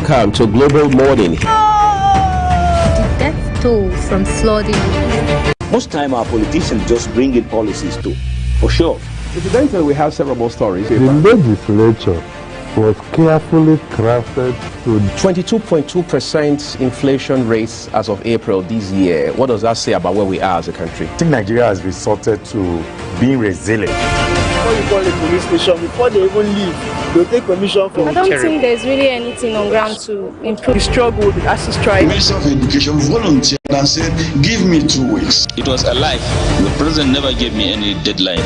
Welcome to Global Morning. The death toll from flooding. Most time our politicians just bring in policies too, for sure. Incidentally, we have several more stories. The legislature was carefully crafted to 22.2% inflation rates as of April this year. What does that say about where we are as a country? I think Nigeria has resorted to being resilient. Before you call a police station, before they even leave, they'll take permission from I don't think there's really anything on ground to improve. the struggle as to strike. The Minister of Education volunteered and said, give me 2 weeks. It was a lie. The president never gave me any deadline.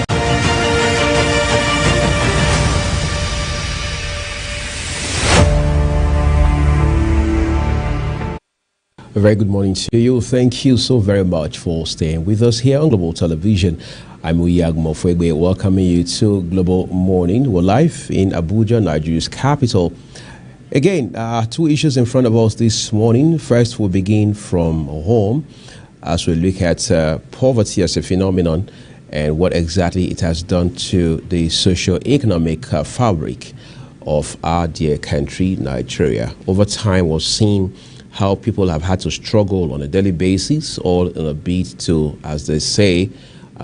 A very good morning to you. Thank you so very much for staying with us here on Global Television. I'm Uyag Mofwegbe, welcoming you to Global Morning. We're live in Abuja, Nigeria's capital. Again, two issues in front of us this morning. First, we'll begin from home as we look at poverty as a phenomenon and what exactly it has done to the socio-economic fabric of our dear country, Nigeria. Over time, we've seen how people have had to struggle on a daily basis, all in a bid to, as they say,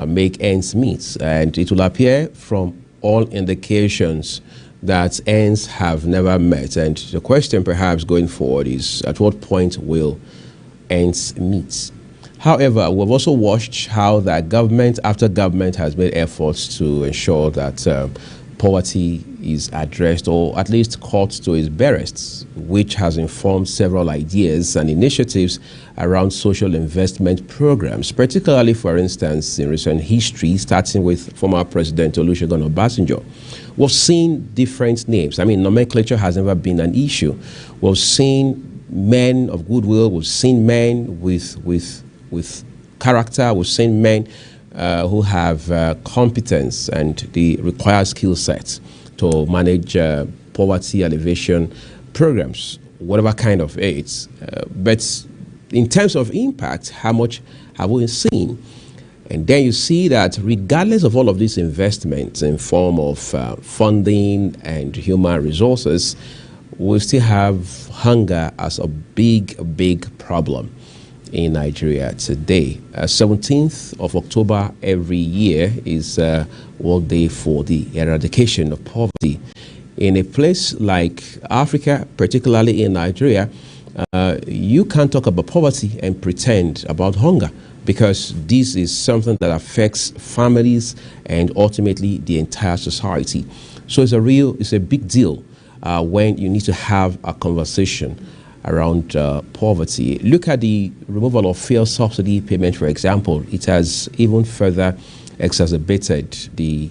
make ends meet. And it will appear from all indications that ends have never met. And the question perhaps going forward is, at what point will ends meet? However, we've also watched how that government after government has made efforts to ensure that poverty is addressed or at least caught to its barest, which has informed several ideas and initiatives around social investment programs, particularly, for instance, in recent history, starting with former President Olusegun Obasanjo. We've seen different names. I mean, nomenclature has never been an issue. We've seen men of goodwill. We've seen men with character. We've seen men who have competence and the required skill sets to manage poverty alleviation programs, whatever kind of aids. But in terms of impact, how much have we seen? And then you see that regardless of all of these investments in form of funding and human resources, we still have hunger as a big problem in Nigeria today. 17th of October every year is World Day for the Eradication of Poverty. In a place like Africa, particularly in Nigeria, you can't talk about poverty and pretend about hunger, because this is something that affects families and ultimately the entire society. So it's a big deal when you need to have a conversation around poverty. Look at the removal of fuel subsidy payment, for example. It has even further exacerbated the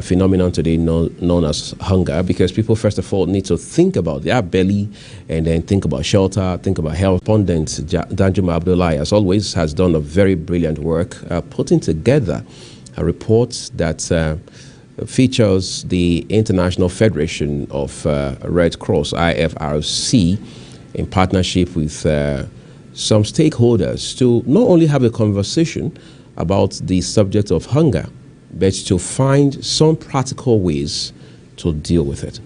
phenomenon today known as hunger, because people first of all need to think about their belly and then think about shelter, think about health. Respondent Danjuma Abdullahi, as always, has done a very brilliant work putting together a report that features the International Federation of Red Cross, IFRC, in partnership with some stakeholders to not only have a conversation about the subject of hunger, but to find some practical ways to deal with it.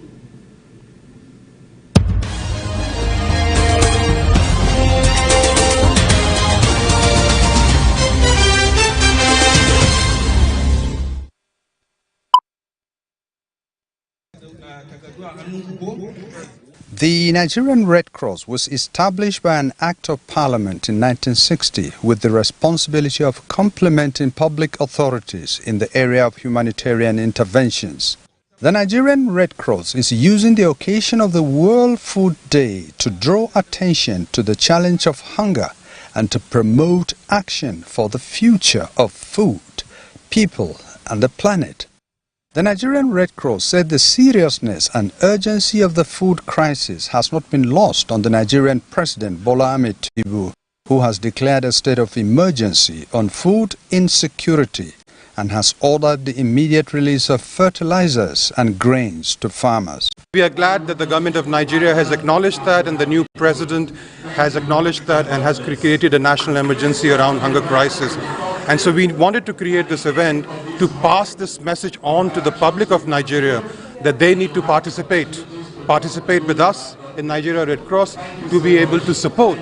The Nigerian Red Cross was established by an Act of Parliament in 1960 with the responsibility of complementing public authorities in the area of humanitarian interventions. The Nigerian Red Cross is using the occasion of the World Food Day to draw attention to the challenge of hunger and to promote action for the future of food, people, and the planet. The Nigerian Red Cross said the seriousness and urgency of the food crisis has not been lost on the Nigerian President Bola Ahmed Tinubu, who has declared a state of emergency on food insecurity and has ordered the immediate release of fertilizers and grains to farmers. We are glad that the government of Nigeria has acknowledged that, and the new president has acknowledged that and has created a national emergency around hunger crisis. And so we wanted to create this event to pass this message on to the public of Nigeria that they need to participate with us in Nigeria Red Cross to be able to support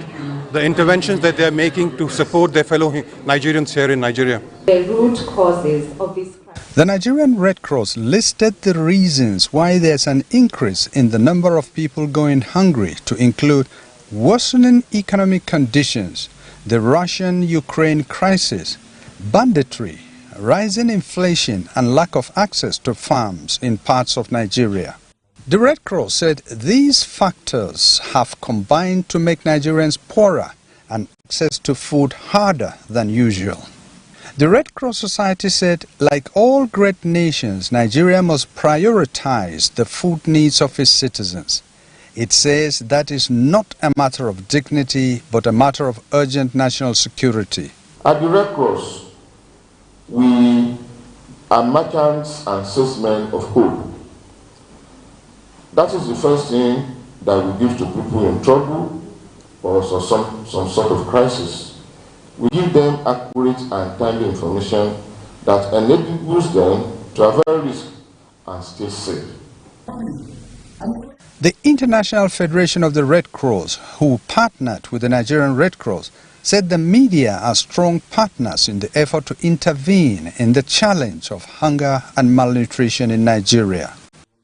the interventions that they're making to support their fellow Nigerians here in Nigeria. The root causes of this crisis. The Nigerian Red Cross listed the reasons why there's an increase in the number of people going hungry, to include worsening economic conditions, the Russian-Ukraine crisis, banditry, rising inflation and lack of access to farms in parts of Nigeria. The Red Cross said these factors have combined to make Nigerians poorer and access to food harder than usual. The Red Cross Society said, like all great nations, Nigeria must prioritize the food needs of its citizens. It says that is not a matter of dignity, but a matter of urgent national security. At the Red Cross, we are merchants and salesmen of hope. That is the first thing that we give to people in trouble or some sort of crisis. We give them accurate and timely information that enables them to avoid risk and stay safe. The International Federation of the Red Cross, who partnered with the Nigerian Red Cross, said the media are strong partners in the effort to intervene in the challenge of hunger and malnutrition in Nigeria.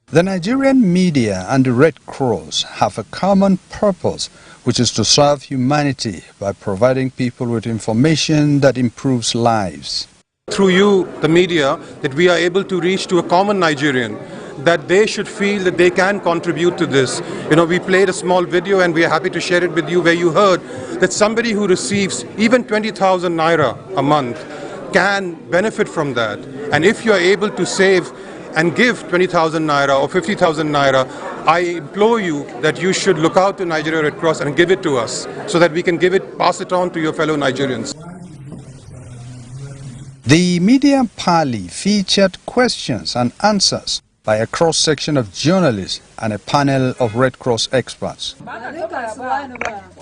The Nigerian media and the Red Cross have a common purpose, which is to serve humanity by providing people with information that improves lives. Through you, the media, that we are able to reach to a common Nigerian, that they should feel that they can contribute to this. You know, we played a small video and we are happy to share it with you, where you heard that somebody who receives even 20,000 naira a month can benefit from that. And if you are able to save and give 20,000 naira or 50,000 naira, I implore you that you should look out to Nigeria Red Cross and give it to us so that we can pass it on to your fellow Nigerians. The media parley featured questions and answers by a cross-section of journalists and a panel of Red Cross experts.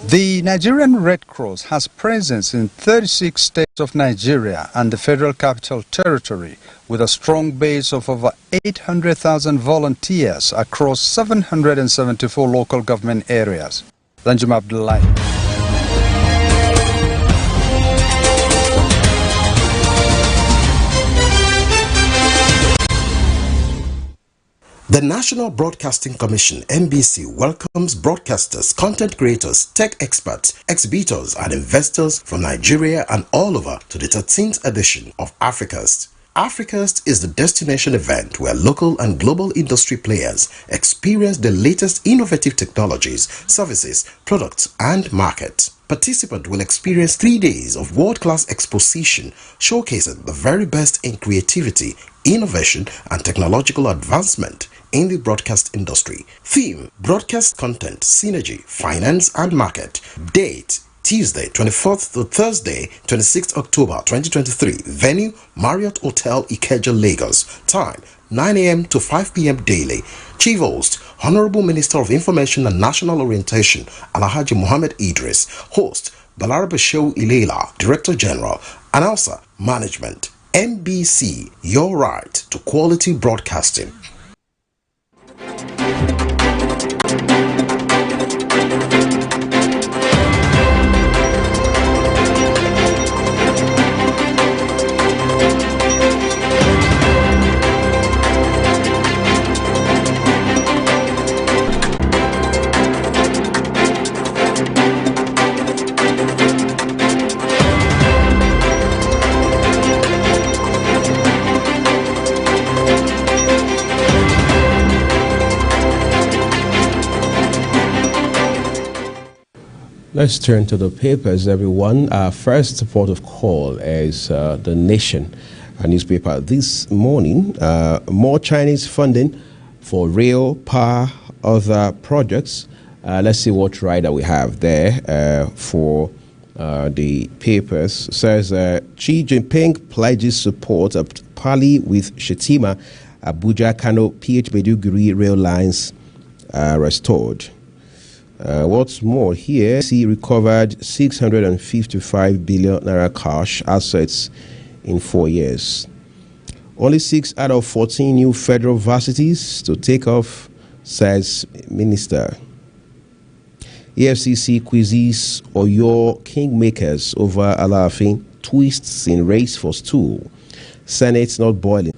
The Nigerian Red Cross has presence in 36 states of Nigeria and the Federal Capital Territory, with a strong base of over 800,000 volunteers across 774 local government areas. Danjuma Abdullahi. The National Broadcasting Commission, NBC, welcomes broadcasters, content creators, tech experts, exhibitors, and investors from Nigeria and all over to the 13th edition of Africast. Africast is the destination event where local and global industry players experience the latest innovative technologies, services, products, and markets. Participants will experience 3 days of world-class exposition showcasing the very best in creativity, innovation, and technological advancement in the broadcast industry. Theme: broadcast content, synergy, finance, and market. Date: Tuesday 24th to Thursday 26th October 2023. Venue: Marriott Hotel, Ikeja, Lagos. Time: 9 a.m. to 5 p.m. daily. Chief host: Honorable Minister of Information and National Orientation, Alhaji Mohammed Idris. Host: Balarabe Shehu Ilela, Director General. Announcer: Management. NBC, your right to quality broadcasting. Let's turn to the papers, everyone. Our first port of call is The Nation, a newspaper. This morning, more Chinese funding for rail, power, other projects. Let's see what rider we have there for the papers. It says Xi Jinping pledges support of parley with Shetima, Abuja, Kano, PH Maiduguri rail lines restored. What's more here, he recovered 655 billion naira cash assets in 4 years. Only 6 out of 14 new federal varsities to take off, says Minister. EFCC quizzes Oyo kingmakers over Alaafin twists in race for stool. Senate not boiling.